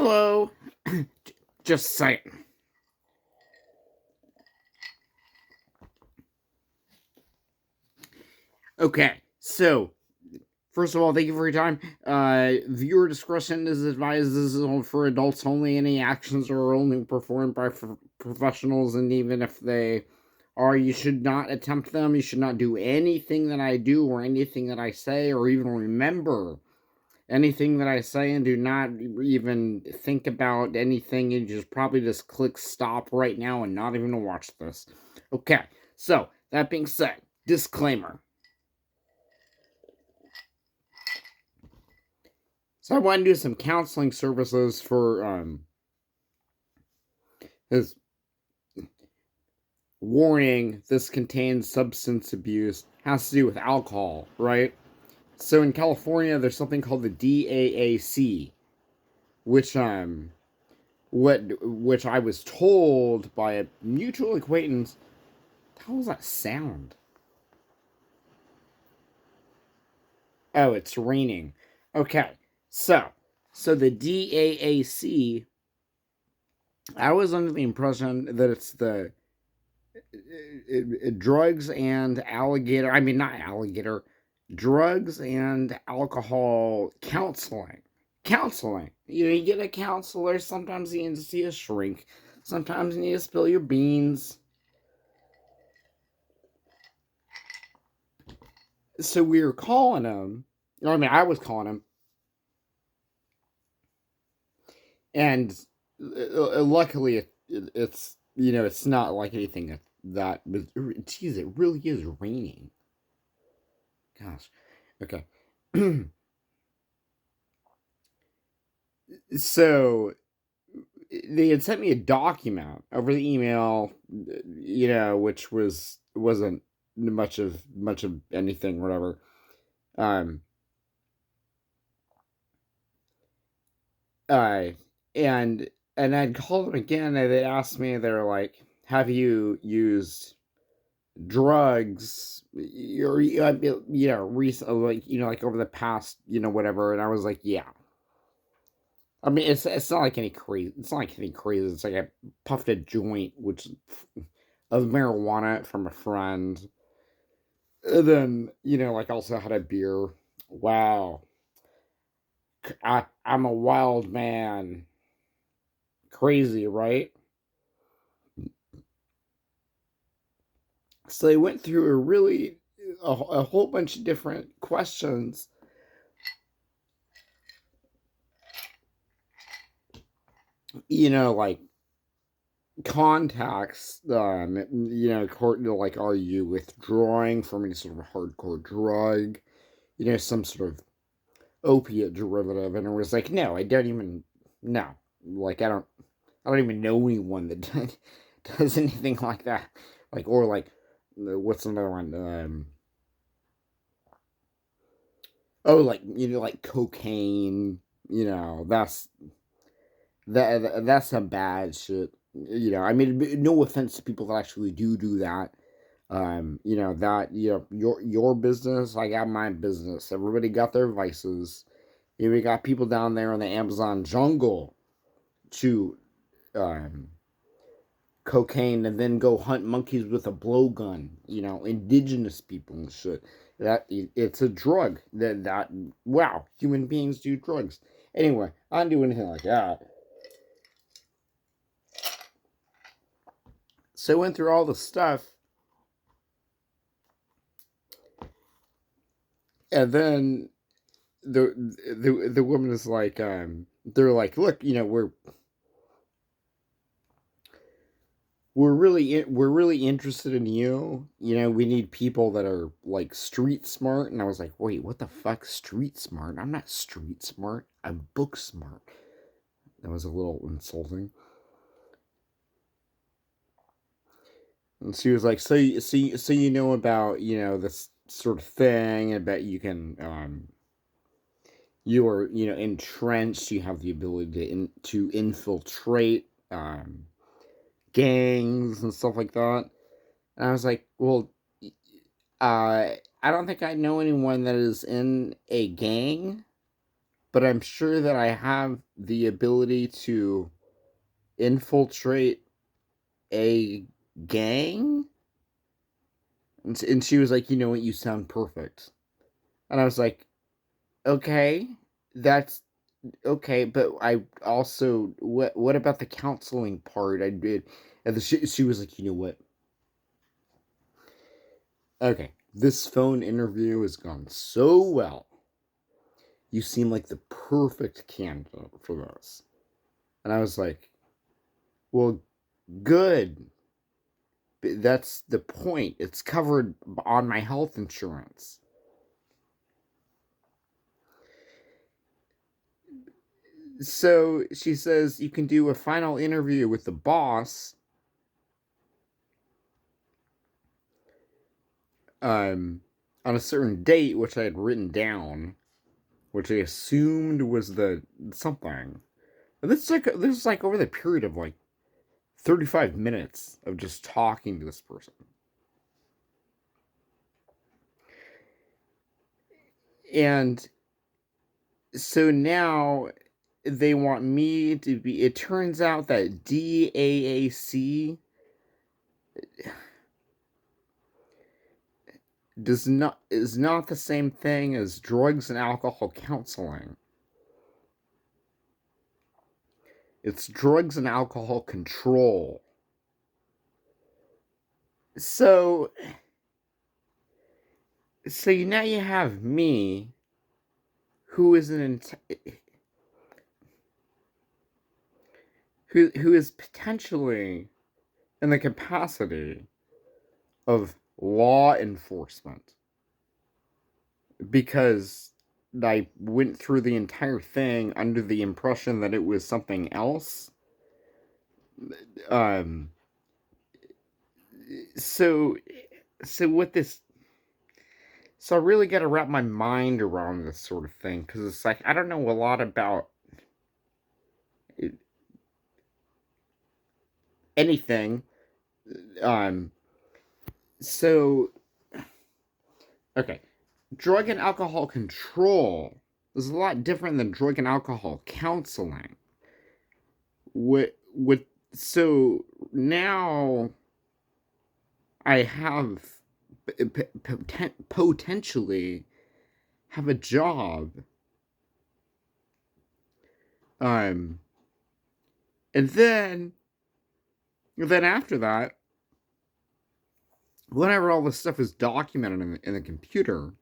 Hello. Just saying. Okay, so first of all, thank you for your time. Viewer discretion is advised. This is all for adults only. Any actions are only performed by professionals, and even if they are, you should not attempt them. You should not do anything that I do or anything that I say, or even remember anything that I say, and do not even think about anything. You just probably just click stop right now and not even watch this. Okay, so that being said, disclaimer. So I want to do some counseling services for his warning. This contains substance abuse. Has to do with alcohol, right? So in California, there's something called the DAAC, which which I was told by a mutual acquaintance. How was that sound? Oh, it's raining. Okay, so the DAAC. I was under the impression that it's the drugs and alligator. I mean, not alligator. Drugs and alcohol counseling. Counseling. You get a counselor. Sometimes you need to see a shrink. Sometimes you need to spill your beans. So we were calling him. I mean, I was calling him. And luckily, it's it's not like anything that was. Geez, it really is raining. Gosh. Okay. So they had sent me a document over the email, which wasn't much of anything, whatever. Um, uh, and I'd called them again, and they asked me, they're like, "Have you used drugs, or recently, like over the past, whatever?" And I was like, "Yeah." I mean, it's not like any crazy. It's not like anything crazy. It's like I puffed a joint, which of marijuana from a friend, and then like also had a beer. Wow, I'm a wild man. Crazy, right? So they went through a whole bunch of different questions. Like contacts, like, are you withdrawing from any sort of hardcore drug, some sort of opiate derivative? And it was like, no, I don't even, no, like, I don't even know anyone that does anything like that. Like, or like, what's another one? Oh, like, like cocaine, that's some bad shit. I mean, no offense to people that actually do that. That your business, I got my business. Everybody got their vices. We got people down there in the Amazon jungle to um, cocaine and then go hunt monkeys with a blowgun. Indigenous people and shit. It's a drug. That wow, human beings do drugs. Anyway, I don't do anything like that. So I went through all the stuff, and then the woman is like, they're like, look, we're really interested in you. We need people that are like street smart. And I was like, wait, what the fuck, street smart? I'm not street smart. I'm book smart. That was a little insulting. And she was like, so you know about this sort of thing, and bet you can you are entrenched. You have the ability to infiltrate gangs and stuff like that. And I was like, well, I don't think I know anyone that is in a gang. but I'm sure that I have the ability to infiltrate a gang. And she was like, you know what, you sound perfect. And I was like, okay, that's okay, but I also, what about the counseling part? I did, and she was like, you know what? Okay, this phone interview has gone so well. You seem like the perfect candidate for this. And I was like, well, good. That's the point. It's covered on my health insurance. So she says you can do a final interview with the boss um, on a certain date, which I had written down, which I assumed was the something. But this is like over the period of like 35 minutes of just talking to this person. And so now they want me to be. It turns out that DAAC is not the same thing as drugs and alcohol counseling. It's drugs and alcohol control. So now you have me, who is who is potentially in the capacity of law enforcement, because I went through the entire thing under the impression that it was something else. Um. So what this. So I really got to wrap my mind around this sort of thing, because it's like I don't know a lot about anything. Um. So okay, drug and alcohol control is a lot different than drug and alcohol counseling. What so now I have potentially have a job, um and then after that, whenever all this stuff is documented in the computer,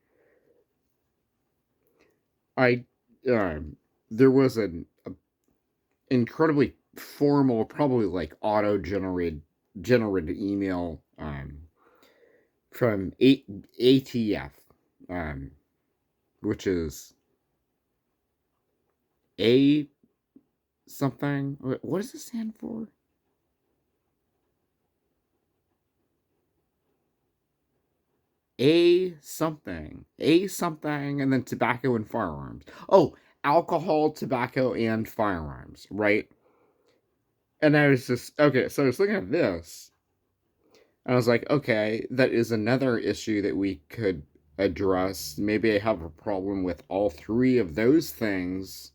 I there was an incredibly formal, probably like auto generated email from ATF, um, which is a something. What does it stand for? A something, and then tobacco and firearms. Oh, alcohol, tobacco, and firearms, right? And I was just okay. So I was looking at this, and I was like, okay, that is another issue that we could address. Maybe I have a problem with all three of those things.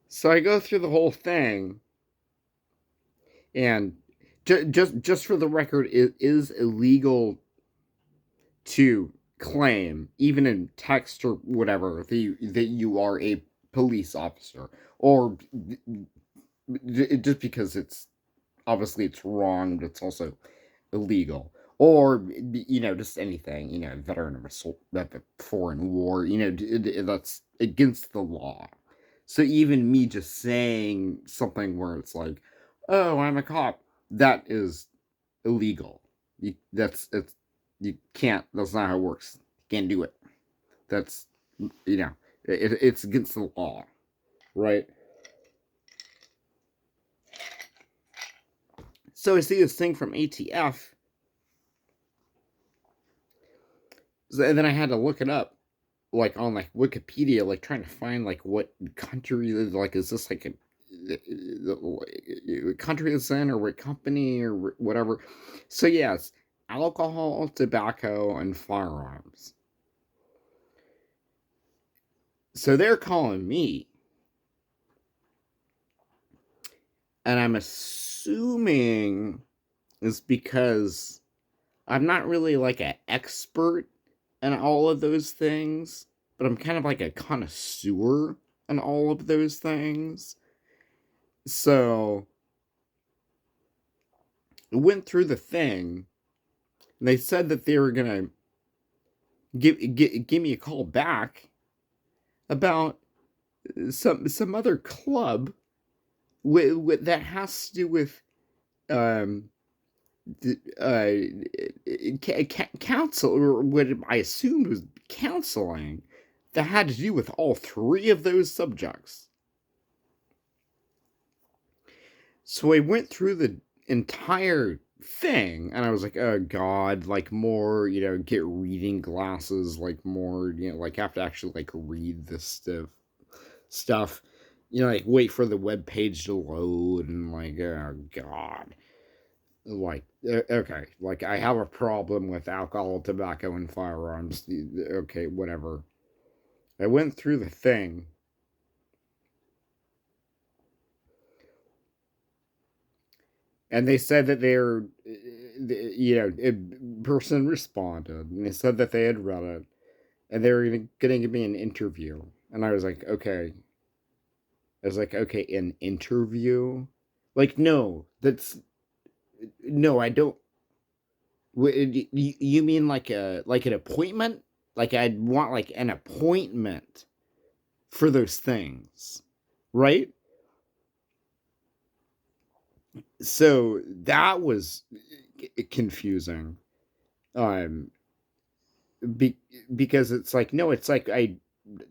So I go through the whole thing, and just for the record, it is illegal to claim, even in text or whatever, that you are a police officer, or just because it's obviously it's wrong, but it's also illegal. Or just anything, veteran of assault, that the foreign war, that's against the law. So even me just saying something where it's like, "Oh, I'm a cop," that is illegal. It's you can't. That's not how it works. You can't do it. That's it's against the law, right? So I see this thing from ATF, and then I had to look it up, like on like Wikipedia, like trying to find like what country, like is this like a country it's in, or what company, or whatever. So yes, alcohol, tobacco, and firearms. So they're calling me, and I'm assuming it's because I'm not really like an expert in all of those things, but I'm kind of like a connoisseur in all of those things. So I went through the thing, and they said that they were gonna give me a call back about some other club that has to do with um counsel, or what I assumed was counseling, that had to do with all three of those subjects. So I went through the entire thing, and I was like, oh god, like more, get reading glasses, like more, like have to actually like read this stuff, like wait for the web page to load, and like, oh god. Like, okay, like I have a problem with alcohol, tobacco, and firearms. Okay, whatever. I went through the thing, and they said that they're, a person responded, and they said that they had read it, and they were going to give me an interview. And I was like, okay. I was like, okay, an interview? Like, no, no, I don't. You mean like an appointment? Like I'd want like an appointment for those things, right? So that was confusing. Um, be, because it's like, no, it's like I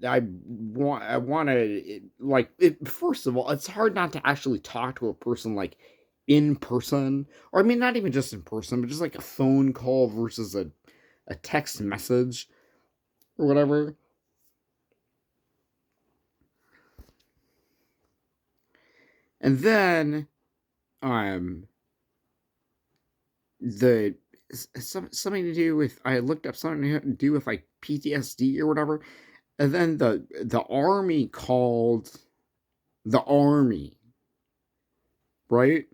want to, like it. First of all, it's hard not to actually talk to a person like in person, or I mean, not even just in person, but just like a phone call versus a text message or whatever. And then um the something to do with, I looked up something to do with like PTSD or whatever, and then the army called, the army, right?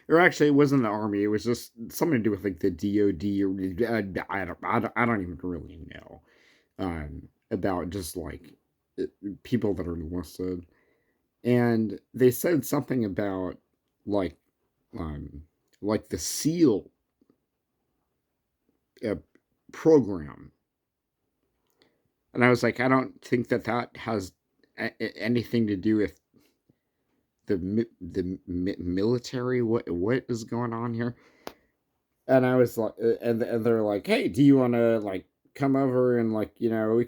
Or actually, it wasn't the army. It was just something to do with like the DOD, or I don't even really know about just like people that are enlisted, and they said something about like um like the SEAL uh, program, and I was like, I don't think that that has anything to do with the military. What is going on here? And I was like, and they're like, hey, do you want to like come over, and like, we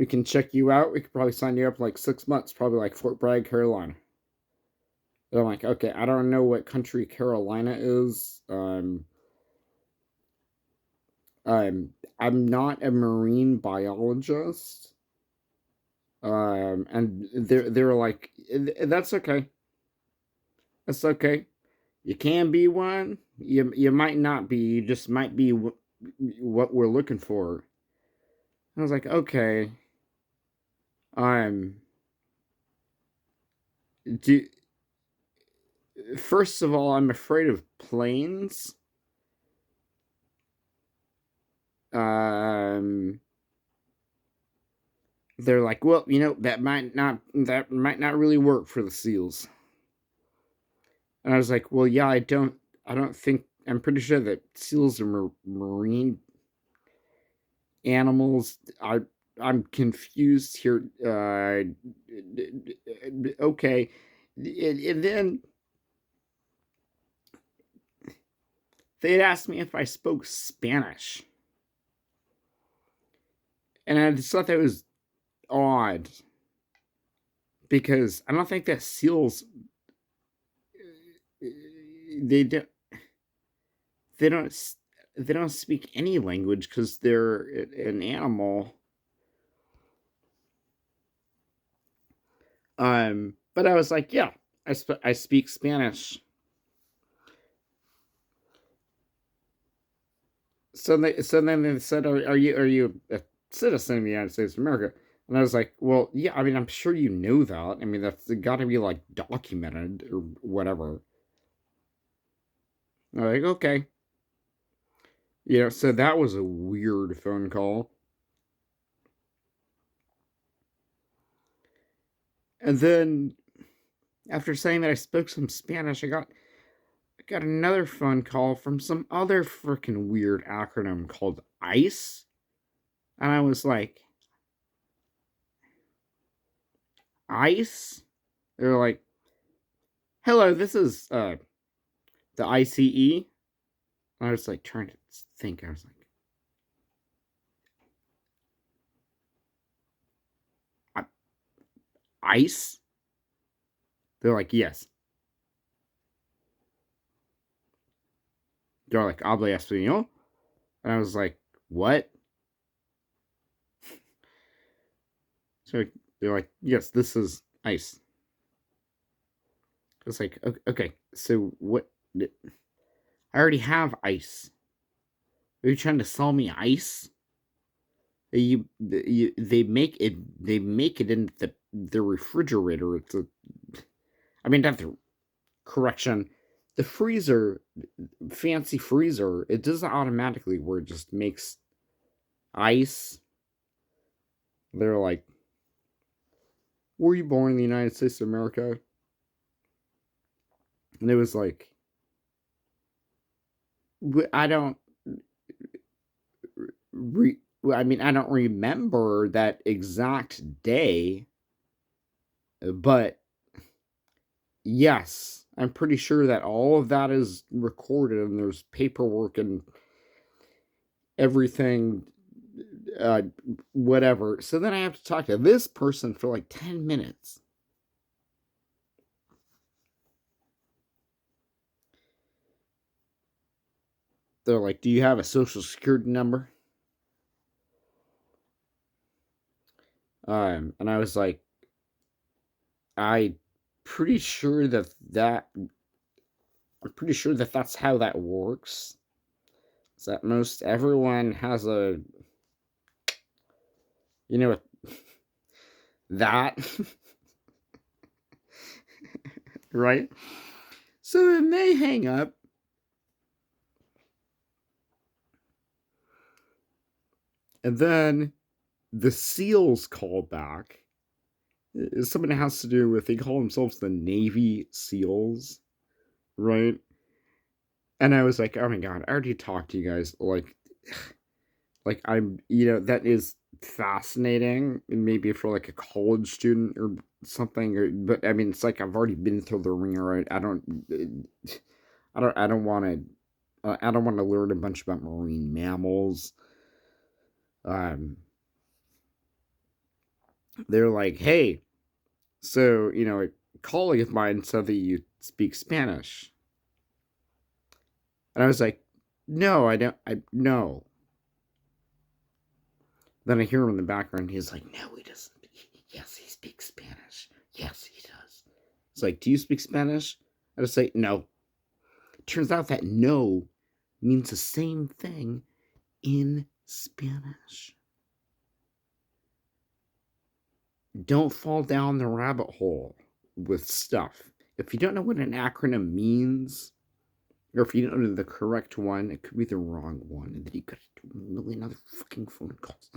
can check you out. We could probably sign you up like 6 months, probably like Fort Bragg, Carolina. And I'm like, okay, I don't know what country Carolina is. I'm not a marine biologist. And they're like, that's okay. That's okay. You can be one. You might not be. You just might be what we're looking for. I was like, okay. Um, do First of all, I'm afraid of planes. Um, they're like, well, that might not really work for the seals. And I was like, well, yeah, I don't think, I'm pretty sure that seals are marine animals. I'm confused here. Okay, and then they'd asked me if I spoke Spanish, and I just thought that was odd, because I don't think that seals, they don't they don't they don't speak any language because they're an animal. But I was like, yeah, I speak Spanish. so then they said, are you a citizen of the United States of America? And I was like, well, yeah. I mean, I'm sure you know that. I mean, that's got to be like documented or whatever. I'm like, okay, So that was a weird phone call. And then after saying that I spoke some Spanish, I got another phone call from some other freaking weird acronym called ICE. And I was like, ICE? They were like, hello, this is the ICE. And I was like trying to think. I was like, ICE? They're like, yes. They're like, habla español? And I was like, what? So they're like, yes, this is ICE. I was like, okay, so what? I already have ice. Are you trying to sell me ice? They make it. They make it in the refrigerator. I mean, not the correction. The freezer, fancy freezer. It doesn't automatically where it just makes ice. They're like, were you born in the United States of America? And it was like, I don't. I mean, I don't remember that exact day, but yes, I'm pretty sure that all of that is recorded and there's paperwork and everything, uh, whatever. So then I have to talk to this person for like 10 minutes. They're like, do you have a social security number? And I was like, I pretty sure I'm pretty sure that that's how that works. Is that most everyone has a, you know, that, right? So then they hang up. And then the SEALs call back. Something has to do with, they call themselves the Navy SEALs, right? And I was like, oh my god, I already talked to you guys. Like I'm, that is fascinating. Maybe for like a college student or something. But I mean, it's like I've already been through the ringer. Right? I don't want to. I don't want to learn a bunch about marine mammals. Um, they're like, hey, so a colleague of mine said that you speak Spanish, and I was like, no, I don't. I no. Then I hear him in the background. He's like, no, he doesn't. Yes, he speaks Spanish. Yes, he does. It's like, do you speak Spanish? I just say no. Turns out that no means the same thing in Spanish. Don't fall down the rabbit hole with stuff. If you don't know what an acronym means, or if you don't know the correct one, it could be the wrong one, and then you got a million other fucking phone calls.